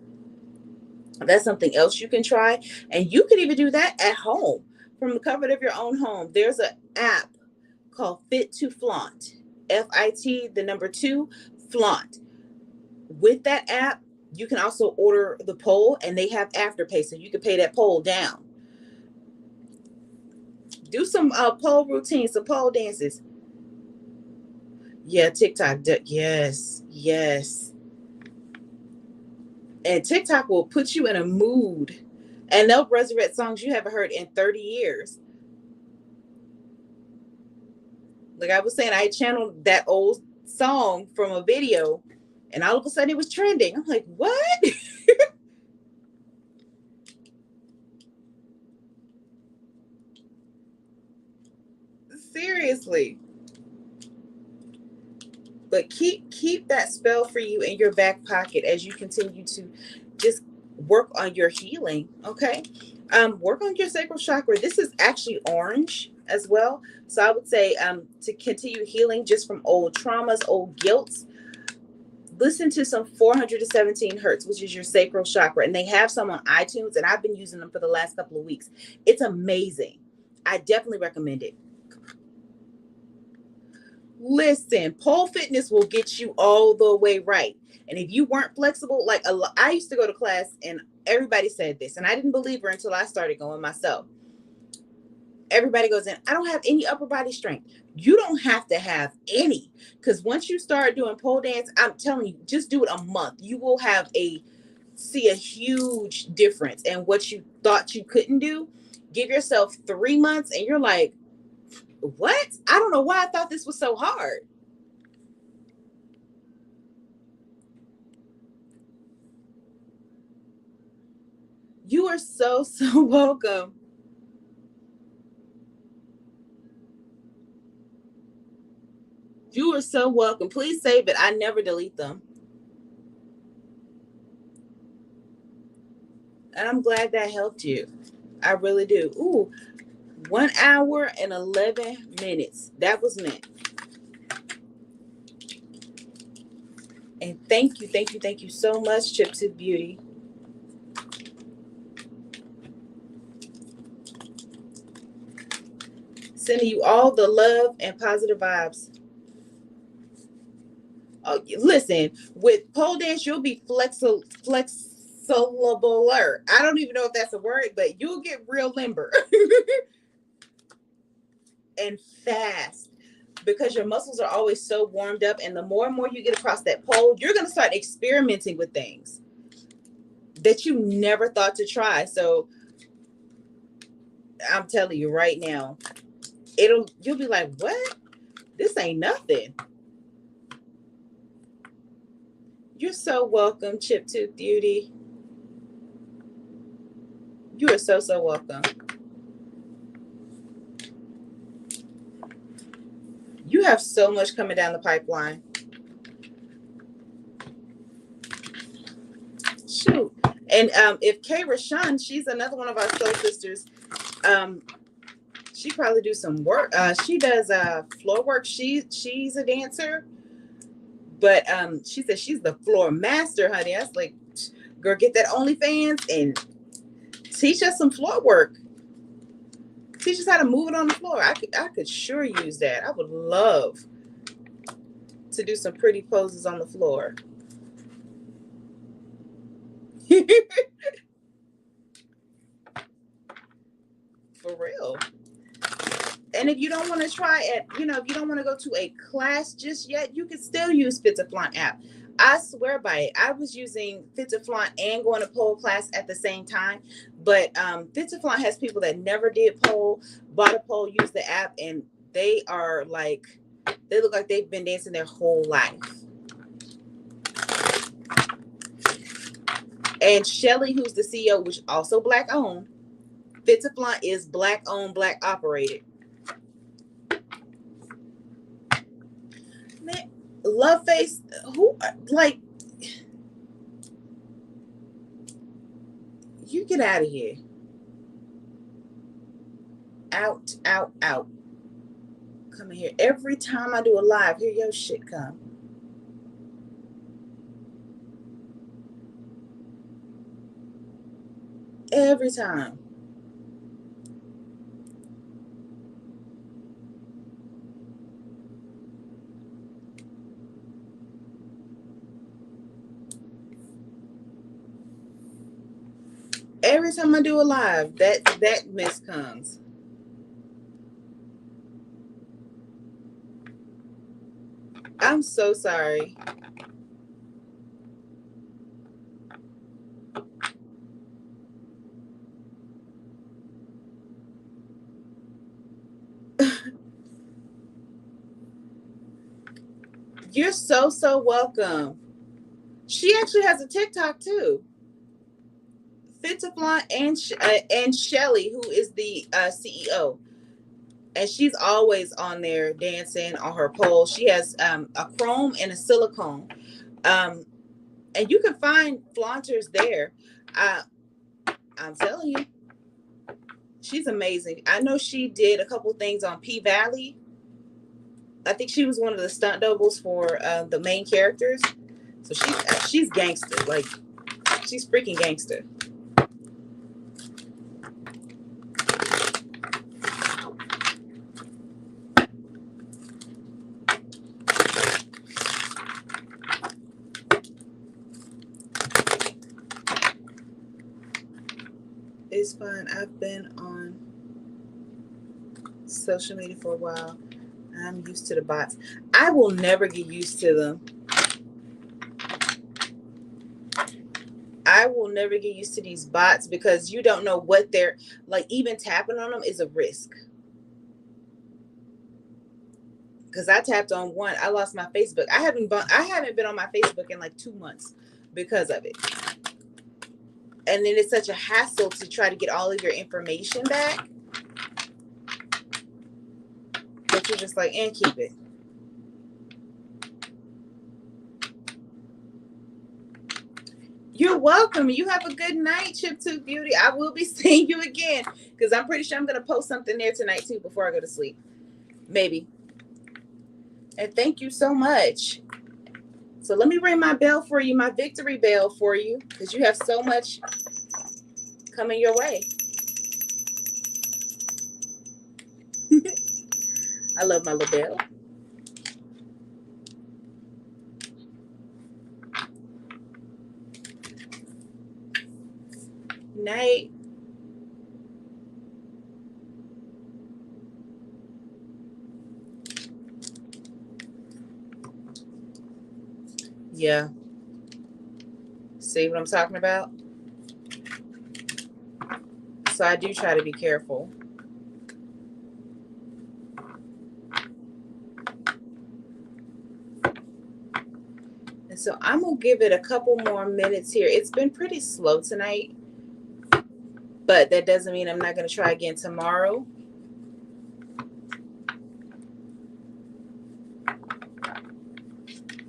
That's something else you can try. And you can even do that at home from the comfort of your own home. There's an app called Fit to Flaunt. FIT, the number 2, flaunt. With that app, you can also order the pole and they have afterpay. So you can pay that pole down. Do some pole routines, some pole dances. Yeah, TikTok. Yes, yes. And TikTok will put you in a mood and they'll resurrect songs you haven't heard in 30 years. Like I was saying, I channeled that old song from a video and all of a sudden it was trending. I'm like, what? Seriously. But keep that spell for you in your back pocket as you continue to just work on your healing. Okay. Work on your sacral chakra. This is actually orange as well. So I would say to continue healing just from old traumas, old guilts, listen to some 417 hertz, which is your sacral chakra. And they have some on iTunes, and I've been using them for the last couple of weeks. It's amazing. I definitely recommend it. Listen, pole fitness will get you all the way right. And if you weren't flexible, like I used to go to class and everybody said this, and I didn't believe her until I started going myself. Everybody goes in, I don't have any upper body strength. You don't have to have any, because once you start doing pole dance, I'm telling you, just do it a month. You will see a huge difference. And what you thought you couldn't do, give yourself 3 months and you're like, what? I don't know why I thought this was so hard. You are so, so welcome. You are so welcome. Please save it. I never delete them. And I'm glad that helped you. I really do. Ooh, 1 hour and 11 minutes. That was meant. And thank you so much, Chip to Beauty. Sending you all the love and positive vibes. Oh, listen, with pole dance, you'll be flexibler. I don't even know if that's a word, but you'll get real limber and fast because your muscles are always so warmed up. And the more and more you get across that pole, you're going to start experimenting with things that you never thought to try. So I'm telling you right now, you'll be like, what? This ain't nothing. You're so welcome, Chip Tooth Beauty. You are so, so welcome. You have so much coming down the pipeline. Shoot. And if Kay Rashawn, she's another one of our soul sisters. She probably do some work. She does floor work. She's a dancer, but she said she's the floor master, honey. I was like, girl, get that OnlyFans and teach us some floor work. Teach us how to move it on the floor. I could sure use that. I would love to do some pretty poses on the floor. For real. And if you don't want to try it, if you don't want to go to a class just yet, you can still use Fit to Flaunt app. I swear by it. I was using Fit to Flaunt and going to pole class at the same time. But Fit to Flaunt has people that never did pole, bought a pole, used the app, and they are like They look like they've been dancing their whole life. And Shelly, who's the CEO, which also Black owned, Twinflame is Black owned, Black operated. Man, Love Face, who, like, you get out of here. Out, out, out. Come in here. Every time I do a live, here your shit come. Every time. Every time I do a live, that miss comes. I'm so sorry. You're so welcome. She actually has a TikTok too. Twinflame and Shelly, who is the CEO. And she's always on there dancing on her pole. She has a chrome and a silicone. And you can find flaunters there. I'm telling you, she's amazing. I know she did a couple things on P Valley. I think she was one of the stunt doubles for the main characters. So she's gangster. Like, she's freaking gangster. It's fun. I've been on social media for a while. I'm used to the bots. I will never get used to them. I will never get used to these bots because you don't know what they're like. Even tapping on them is a risk. Because I tapped on one, I lost my Facebook. I haven't been on my Facebook in like 2 months because of it. And then it's such a hassle to try to get all of your information back. But you're just like, and keep it. You're welcome. You have a good night, Chip Tooth Beauty. I will be seeing you again because I'm pretty sure I'm going to post something there tonight too before I go to sleep. Maybe. And thank you so much. So let me ring my bell for you, my victory bell for you, because you have so much coming your way. I love my little bell. Night. Yeah. See what I'm talking about? So I do try to be careful. And so I'm going to give it a couple more minutes here. It's been pretty slow tonight, but that doesn't mean I'm not going to try again tomorrow.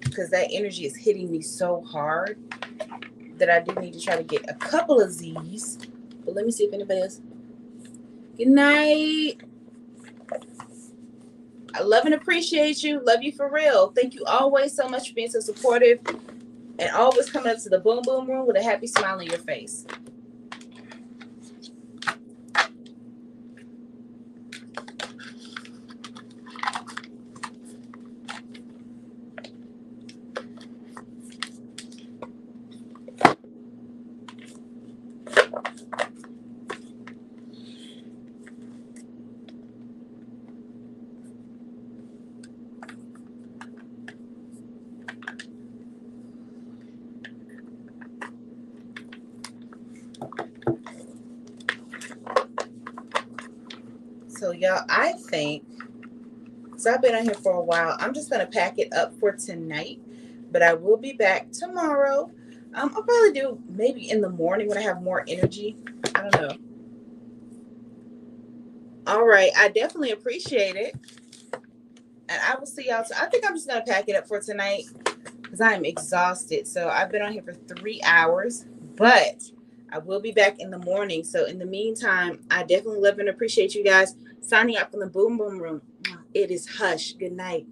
Because that energy is hitting me so hard that I do need to try to get a couple of Z's. But let me see if anybody else. Good night. I love and appreciate you. Love you for real. Thank you always so much for being so supportive and always coming up to the Boom Boom Room with a happy smile on your face. So, y'all, I think So I've been on here for a while. I'm just going to pack it up for tonight, but I will be back tomorrow. I'll probably do maybe in the morning when I have more energy. I don't know. All right. I definitely appreciate it. And I will see y'all. I think I'm just going to pack it up for tonight because I'm exhausted. So I've been on here for 3 hours, but I will be back in the morning. So in the meantime, I definitely love and appreciate you guys. Signing out from the Boom Boom Room. It is Hush. Good night.